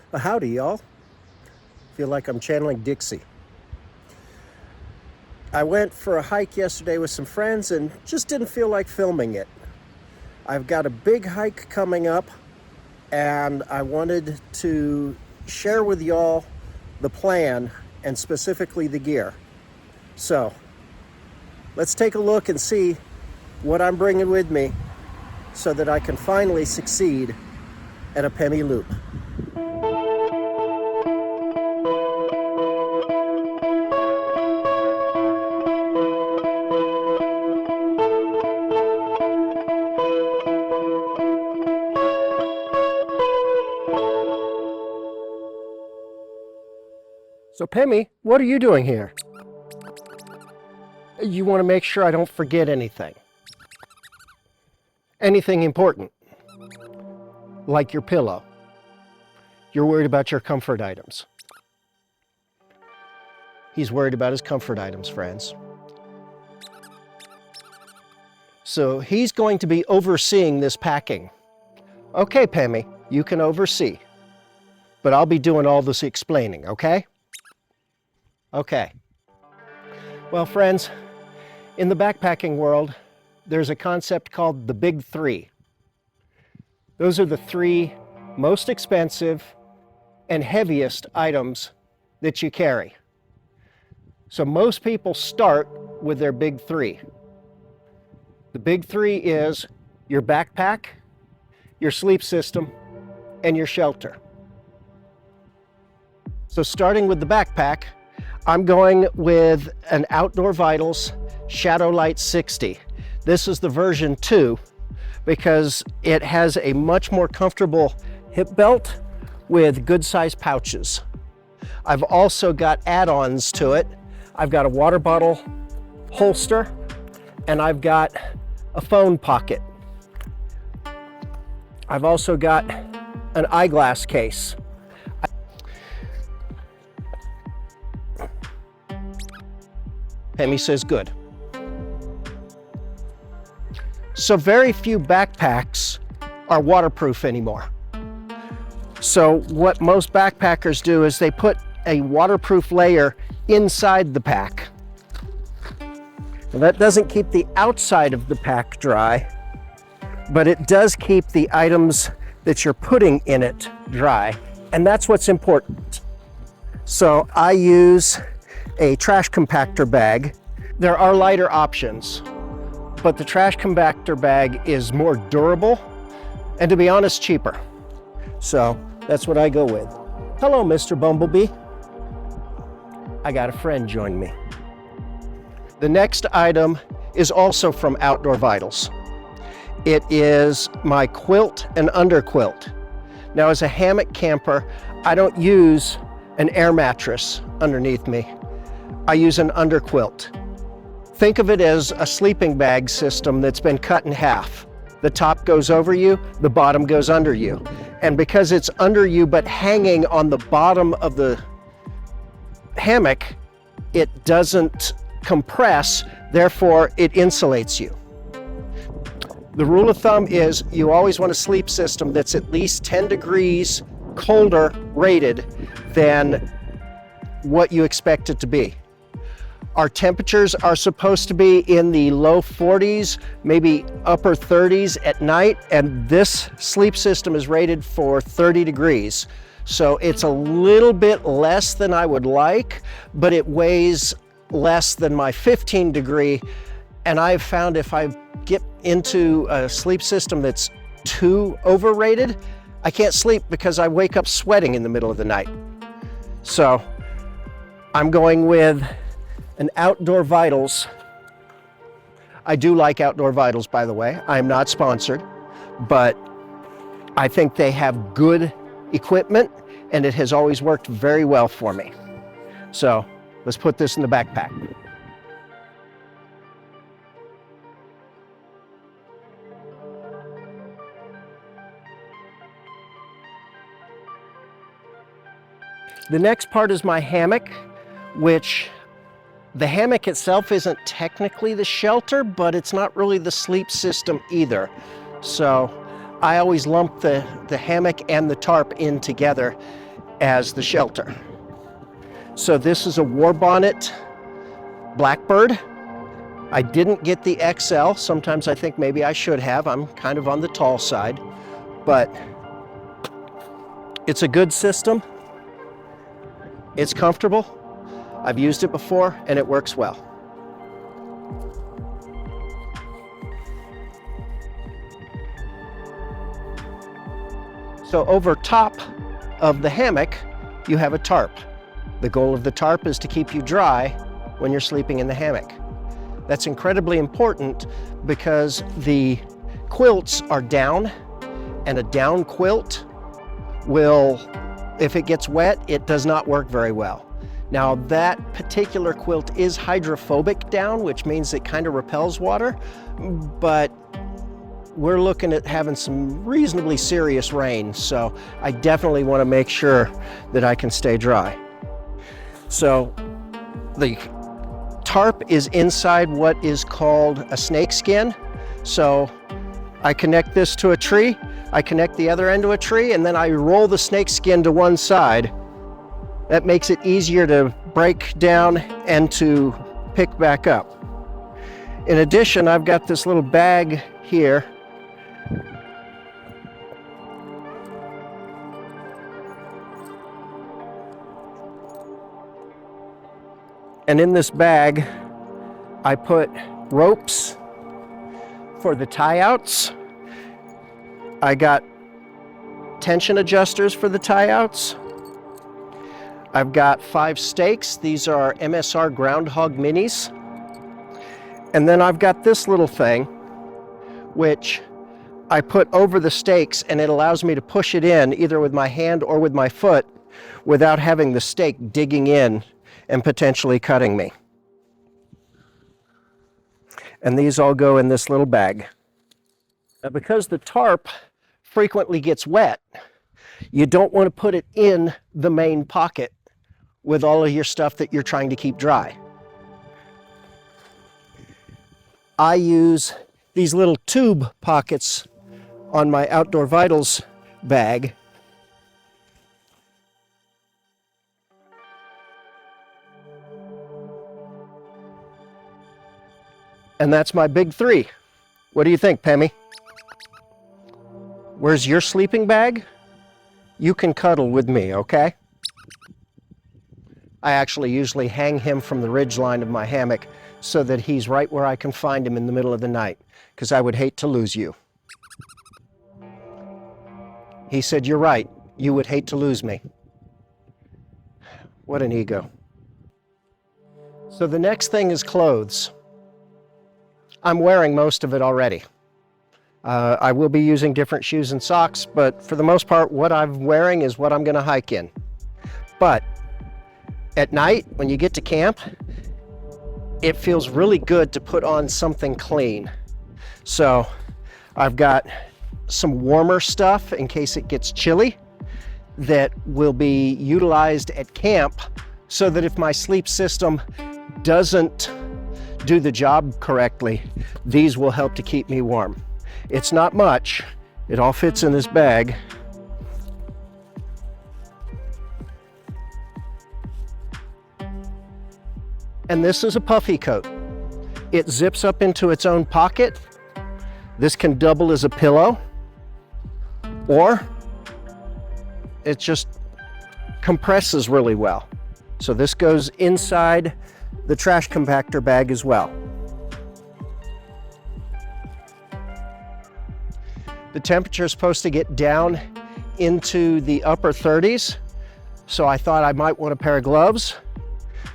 Well, howdy, y'all. Feel like I'm channeling Dixie. I went for a hike yesterday with some friends and just didn't feel like filming it. I've got a big hike coming up and I wanted to share with y'all the plan and specifically the gear. So let's take a look and see what I'm bringing with me so that I can finally succeed at a Pemi Loop. So Pemi, what are you doing here? You want to make sure I don't forget anything. Anything important. Like your pillow. You're worried about your comfort items. He's worried about his comfort items, friends. So he's going to be overseeing this packing. Okay, Pemi, you can oversee. But I'll be doing all this explaining, okay? Okay. Well, friends, in the backpacking world, there's a concept called the big three. Those are the three most expensive and heaviest items that you carry. So most people start with their big three. The big three is your backpack, your sleep system, and your shelter. So starting with the backpack, I'm going with an Outdoor Vitals Shadow Light 60. This is the version 2 because it has a much more comfortable hip belt with good sized pouches. I've also got add-ons to it. I've got a water bottle holster and I've got a phone pocket. I've also got an eyeglass case. Pemi says good. So very few backpacks are waterproof anymore. So what most backpackers do is they put a waterproof layer inside the pack. Now that doesn't keep the outside of the pack dry, but it does keep the items that you're putting in it dry. And that's what's important. So I use a trash compactor bag. There are lighter options, but the trash compactor bag is more durable and, to be honest, cheaper. So that's what I go with. Hello, Mr. Bumblebee. I got a friend join me. The next item is also from Outdoor Vitals. It is my quilt and underquilt. Now, as a hammock camper, I don't use an air mattress underneath me. I use an underquilt. Think of it as a sleeping bag system that's been cut in half. The top goes over you, the bottom goes under you. And because it's under you but hanging on the bottom of the hammock, it doesn't compress, therefore it insulates you. The rule of thumb is you always want a sleep system that's at least 10 degrees colder rated than what you expect it to be. Our temperatures are supposed to be in the low 40s, maybe upper 30s at night, and this sleep system is rated for 30 degrees. So it's a little bit less than I would like, but it weighs less than my 15 degree. And I've found if I get into a sleep system that's too overrated, I can't sleep because I wake up sweating in the middle of the night. So I'm going with an Outdoor Vitals. I do like Outdoor Vitals, by the way. I'm not sponsored, but I think they have good equipment and it has always worked very well for me. So let's put this in the backpack. The next part is my hammock, which the hammock itself isn't technically the shelter, but it's not really the sleep system either. So I always lump the hammock and the tarp in together. as the shelter. So this is a War Bonnet Blackbird. I didn't get the XL. Sometimes I think maybe I should have. I'm kind of on the tall side, but it's a good system. It's comfortable. I've used it before and it works well. So over top of the hammock, you have a tarp. The goal of the tarp is to keep you dry when you're sleeping in the hammock. That's incredibly important because the quilts are down, and a down quilt will, if it gets wet, it does not work very well. Now that particular quilt is hydrophobic down, which means it kind of repels water, but we're looking at having some reasonably serious rain, so I definitely want to make sure that I can stay dry. So the tarp is inside what is called a snake skin. So I connect this to a tree, I connect the other end to a tree, and then I roll the snake skin to one side. That makes it easier to break down and to pick back up. In addition, I've got this little bag here. And in this bag, I put ropes for the tie-outs. I got tension adjusters for the tie-outs. I've got 5 stakes. These are MSR Groundhog Minis. And then I've got this little thing, which I put over the stakes, and it allows me to push it in either with my hand or with my foot without having the stake digging in and potentially cutting me. And these all go in this little bag. Now, because the tarp frequently gets wet, you don't want to put it in the main pocket with all of your stuff that you're trying to keep dry. I use these little tube pockets on my Outdoor Vitals bag. And that's my big 3. What do you think, Pemi? Where's your sleeping bag? You can cuddle with me, okay? I actually usually hang him from the ridge line of my hammock so that he's right where I can find him in the middle of the night, because I would hate to lose you. He said, "You're right, you would hate to lose me." What an ego. So the next thing is clothes. I'm wearing most of it already. I will be using different shoes and socks, but for the most part, what I'm wearing is what I'm gonna hike in. But at night, when you get to camp, it feels really good to put on something clean. So I've got some warmer stuff in case it gets chilly that will be utilized at camp, so that if my sleep system doesn't do the job correctly, these will help to keep me warm. It's not much. It all fits in this bag. And this is a puffy coat. It zips up into its own pocket. This can double as a pillow, or it just compresses really well. So this goes inside the trash compactor bag as well. The temperature is supposed to get down into the upper 30s, so I thought I might want a pair of gloves.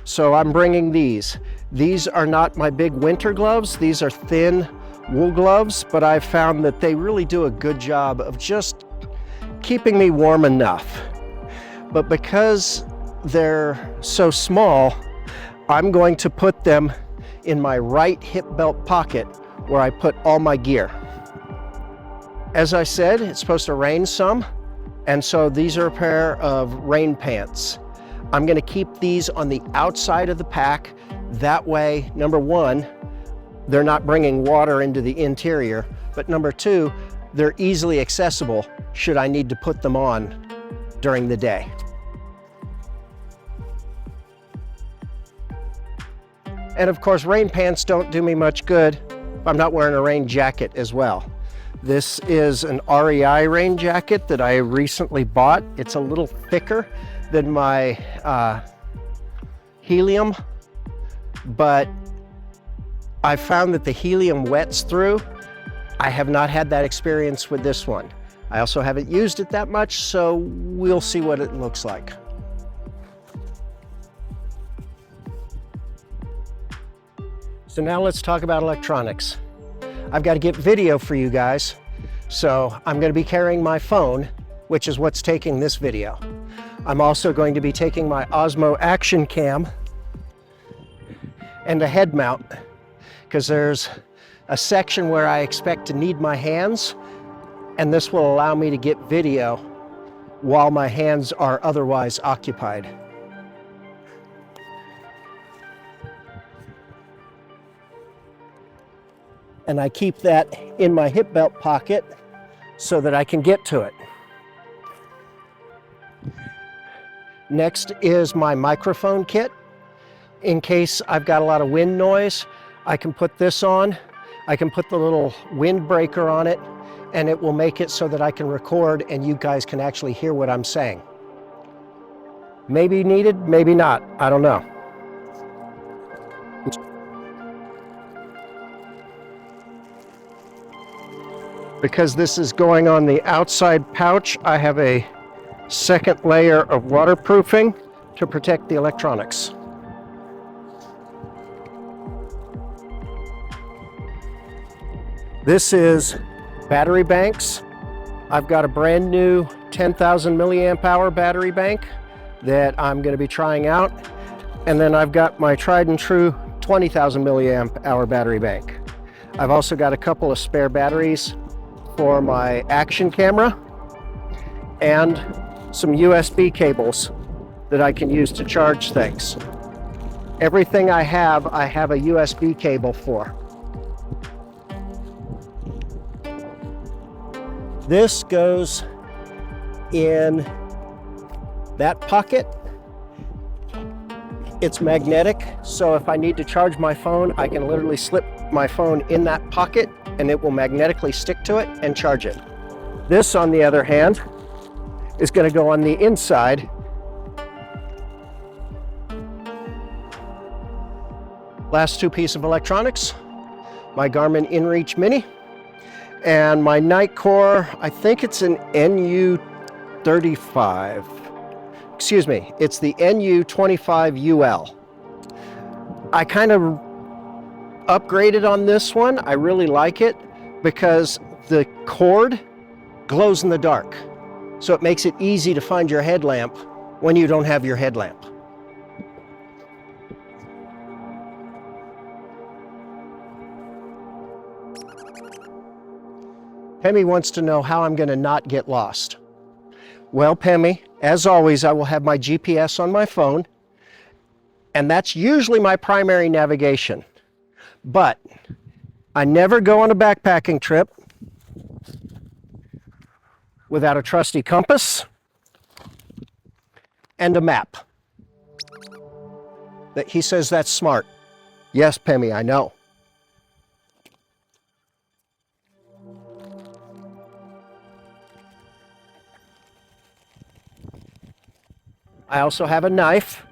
So I'm bringing these. These are not my big winter gloves. These are thin wool gloves, but I've found that they really do a good job of just keeping me warm enough. But because they're so small, I'm going to put them in my right hip belt pocket where I put all my gear. As I said, it's supposed to rain some, and so these are a pair of rain pants. I'm going to keep these on the outside of the pack. That way, number one, they're not bringing water into the interior, but number two, they're easily accessible should I need to put them on during the day. And of course, rain pants don't do me much good if I'm not wearing a rain jacket as well. This is an REI rain jacket that I recently bought. It's a little thicker than my helium, but I found that the helium wets through. I have not had that experience with this one. I also haven't used it that much, so we'll see what it looks like. So now let's talk about electronics. I've got to get video for you guys, so I'm going to be carrying my phone, which is what's taking this video. I'm also going to be taking my Osmo Action Cam and a head mount, because there's a section where I expect to need my hands, and this will allow me to get video while my hands are otherwise occupied. And I keep that in my hip belt pocket so that I can get to it. Next is my microphone kit. In case I've got a lot of wind noise, I can put this on. I can put the little windbreaker on it, and it will make it so that I can record and you guys can actually hear what I'm saying. Maybe needed, maybe not, I don't know. Because this is going on the outside pouch, I have a second layer of waterproofing to protect the electronics. This is battery banks. I've got a brand new 10,000 milliamp hour battery bank that I'm going to be trying out. And then I've got my tried and true 20,000 milliamp hour battery bank. I've also got a couple of spare batteries for my action camera and some USB cables that I can use to charge things. Everything I have a USB cable for. This goes in that pocket. It's magnetic, so if I need to charge my phone, I can literally slip my phone in that pocket and it will magnetically stick to it and charge it. This, on the other hand, is going to go on the inside. Last two pieces of electronics, my Garmin InReach Mini and my Nightcore, I think it's an NU35. Excuse me, it's the NU25UL. I kind of upgraded on this one. I really like it because the cord glows in the dark. So it makes it easy to find your headlamp when you don't have your headlamp. Pemi wants to know how I'm going to not get lost. Well, Pemi, as always, I will have my GPS on my phone, and that's usually my primary navigation. But I never go on a backpacking trip without a trusty compass and a map. He says that's smart. Yes, Pemi, I know. I also have a knife.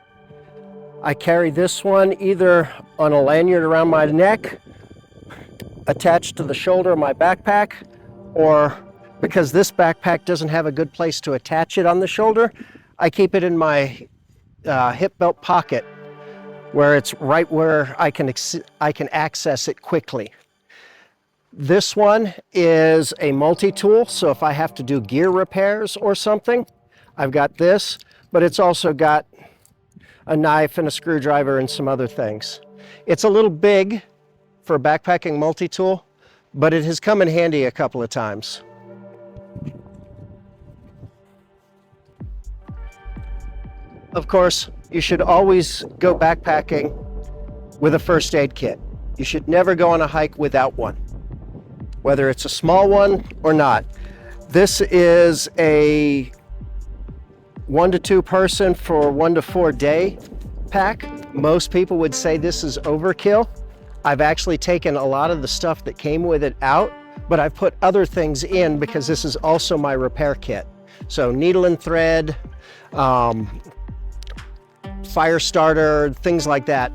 I carry this one either on a lanyard around my neck, attached to the shoulder of my backpack, or because this backpack doesn't have a good place to attach it on the shoulder, I keep it in my hip belt pocket where it's right where I can access it quickly. This one is a multi-tool, so if I have to do gear repairs or something, I've got this. But it's also got a knife and a screwdriver and some other things. It's a little big for a backpacking multi-tool, but it has come in handy a couple of times. Of course, you should always go backpacking with a first aid kit. You should never go on a hike without one, whether it's a small one or not. This is a 1 to 2 person for 1 to 4 day pack. Most people would say this is overkill. I've actually taken a lot of the stuff that came with it out, but I've put other things in because this is also my repair kit. So needle and thread, fire starter, things like that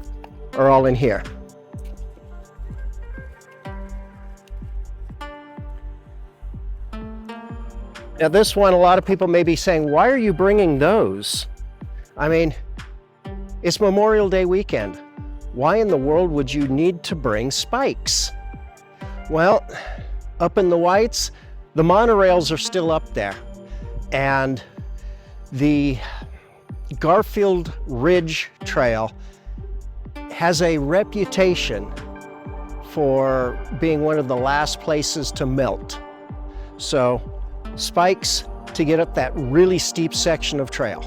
are all in here. Now this one, a lot of people may be saying, why are you bringing those? I mean, it's Memorial Day weekend. Why in the world would you need to bring spikes? Well, up in the Whites, the monorails are still up there. And the Garfield Ridge Trail has a reputation for being one of the last places to melt. So spikes to get up that really steep section of trail.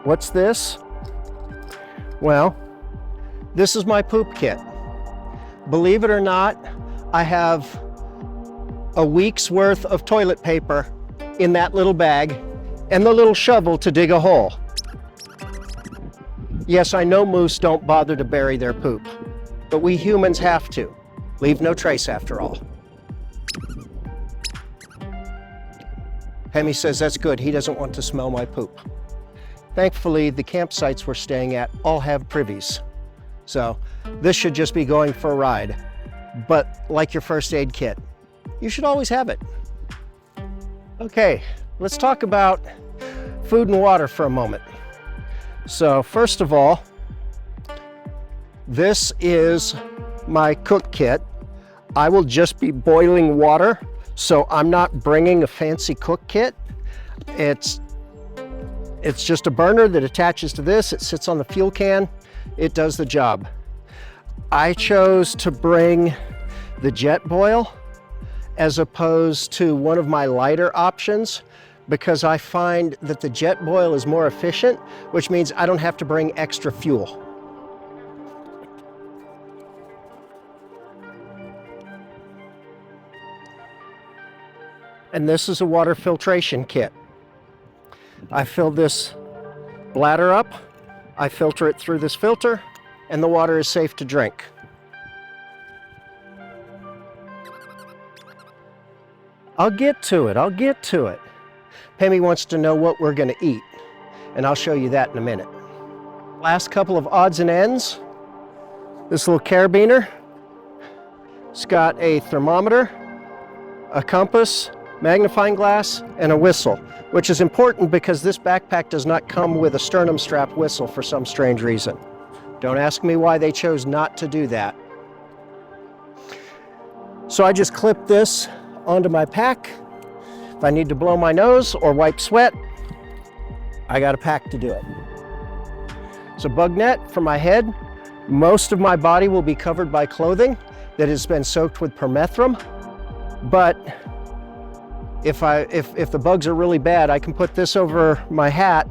What's this? Well, this is my poop kit. Believe it or not, I have a week's worth of toilet paper in that little bag and the little shovel to dig a hole. Yes, I know moose don't bother to bury their poop, but we humans have to. Leave no trace after all. Pemi says that's good. He doesn't want to smell my poop. Thankfully, the campsites we're staying at all have privies. So this should just be going for a ride. But like your first aid kit, you should always have it. Okay, let's talk about food and water for a moment. So first of all, this is my cook kit. I will just be boiling water, so I'm not bringing a fancy cook kit. It's just a burner that attaches to this. It sits on the fuel can. It does the job. I chose to bring the jet boil as opposed to one of my lighter options because I find that the jet boil is more efficient, which means I don't have to bring extra fuel. And this is a water filtration kit. I fill this bladder up, I filter it through this filter, and the water is safe to drink. I'll get to it. Pemi wants to know what we're going to eat, and I'll show you that in a minute. Last couple of odds and ends. This little carabiner. It's got a thermometer, a compass, magnifying glass, and a whistle, which is important because this backpack does not come with a sternum strap whistle for some strange reason. Don't ask me why they chose not to do that. So I just clip this onto my pack. If I need to blow my nose or wipe sweat, I got a pack to do it. So bug net for my head. Most of my body will be covered by clothing that has been soaked with permethrin, but if the bugs are really bad, I can put this over my hat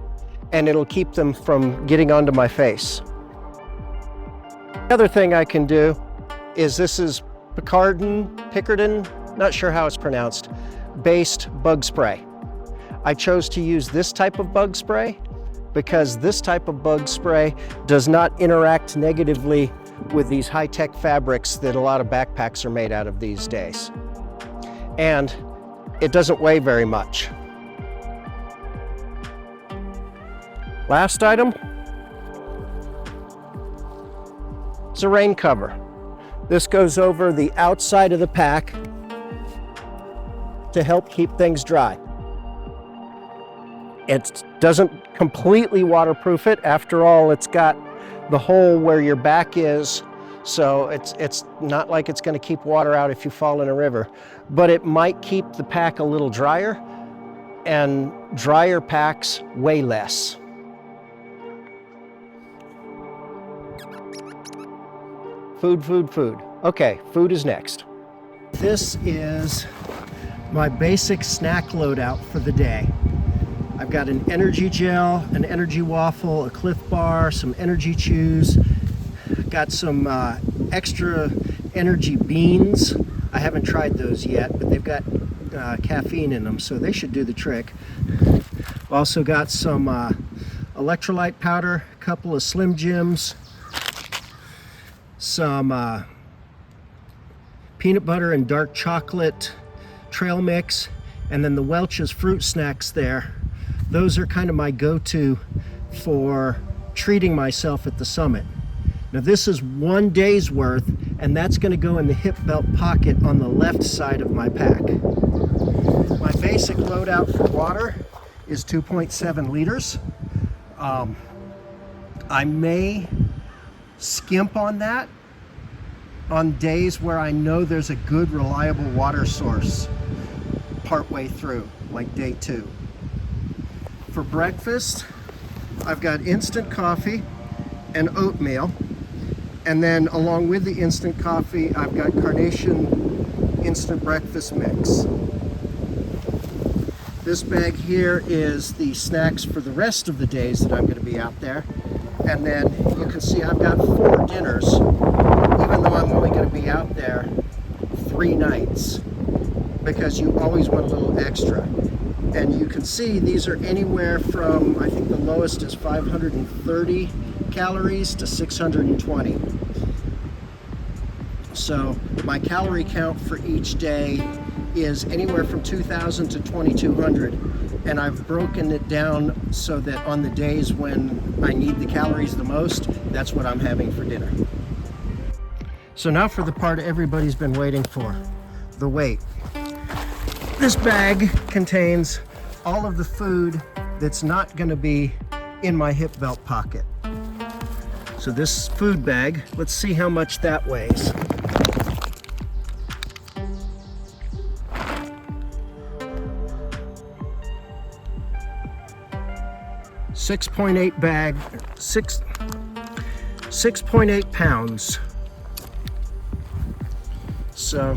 and it'll keep them from getting onto my face. The other thing I can do is this is Picarden, not sure how it's pronounced, based bug spray. I chose to use this type of bug spray because this type of bug spray does not interact negatively with these high-tech fabrics that a lot of backpacks are made out of these days. And it doesn't weigh very much. Last item is a rain cover. This goes over the outside of the pack to help keep things dry. It doesn't completely waterproof it. After all, it's got the hole where your back is, so it's not like it's going to keep water out if you fall in a river, but it might keep the pack a little drier, and drier packs weigh less. Food. Okay, food is next. This is my basic snack loadout for the day. I've got an energy gel, an energy waffle, a Cliff Bar, some energy chews, got some extra energy beans. I haven't tried those yet, but they've got caffeine in them, so they should do the trick. Also got some electrolyte powder, a couple of Slim Jims, some peanut butter and dark chocolate trail mix, and then the Welch's fruit snacks there. Those are kind of my go-to for treating myself at the summit. Now this is 1 day's worth, and that's going to go in the hip belt pocket on the left side of my pack. My basic loadout for water is 2.7 liters. I may skimp on that on days where I know there's a good reliable water source partway through, like day 2. For breakfast, I've got instant coffee and oatmeal, and then along with the instant coffee, I've got Carnation instant breakfast mix. This bag here is the snacks for the rest of the days that I'm going to be out there. And then you can see I've got 4 dinners, even though I'm only going to be out there 3 nights, because you always want a little extra. And you can see these are anywhere from, I think the lowest is 530 calories to 620. So my calorie count for each day is anywhere from 2,000 to 2,200, and I've broken it down so that on the days when I need the calories the most, that's what I'm having for dinner. So now for the part everybody's been waiting for, the weight. This bag contains all of the food that's not going to be in my hip belt pocket. So this food bag, let's see how much that weighs. 6.8 pounds. So,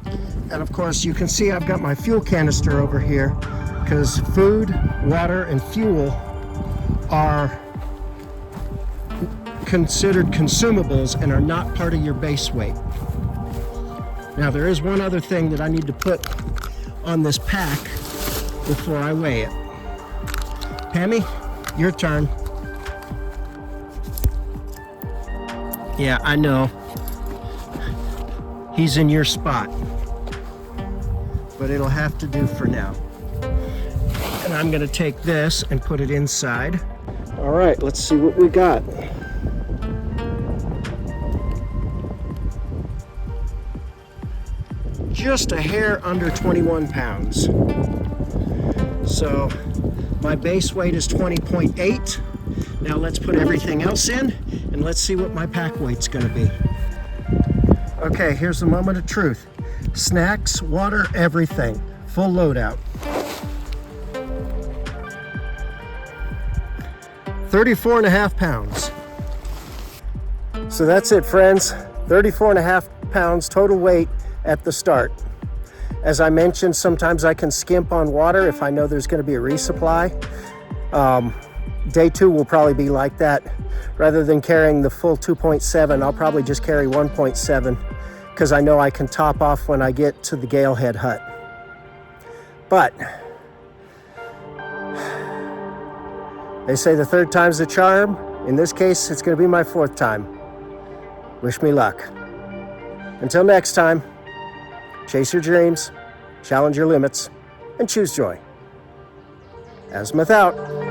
and of course you can see I've got my fuel canister over here, because food, water, and fuel are considered consumables and are not part of your base weight. Now there is one other thing that I need to put on this pack before I weigh it. Pemi, your turn. Yeah, I know. He's in your spot. But it'll have to do for now. And I'm gonna take this and put it inside. All right, let's see what we got. Just a hair under 21 pounds. So my base weight is 20.8. Now let's put everything else in and let's see what my pack weight's gonna be. Okay, here's the moment of truth. Snacks, water, everything. Full loadout. 34.5 pounds. So that's it, friends. 34.5 pounds total weight at the start. As I mentioned, sometimes I can skimp on water if I know there's going to be a resupply. Day 2 will probably be like that. Rather than carrying the full 2.7, I'll probably just carry 1.7 because I know I can top off when I get to the Gale Head hut. But they say the 3rd time's the charm. In this case, it's going to be my 4th time. Wish me luck. Until next time, chase your dreams, challenge your limits, and choose joy. Azimuth out.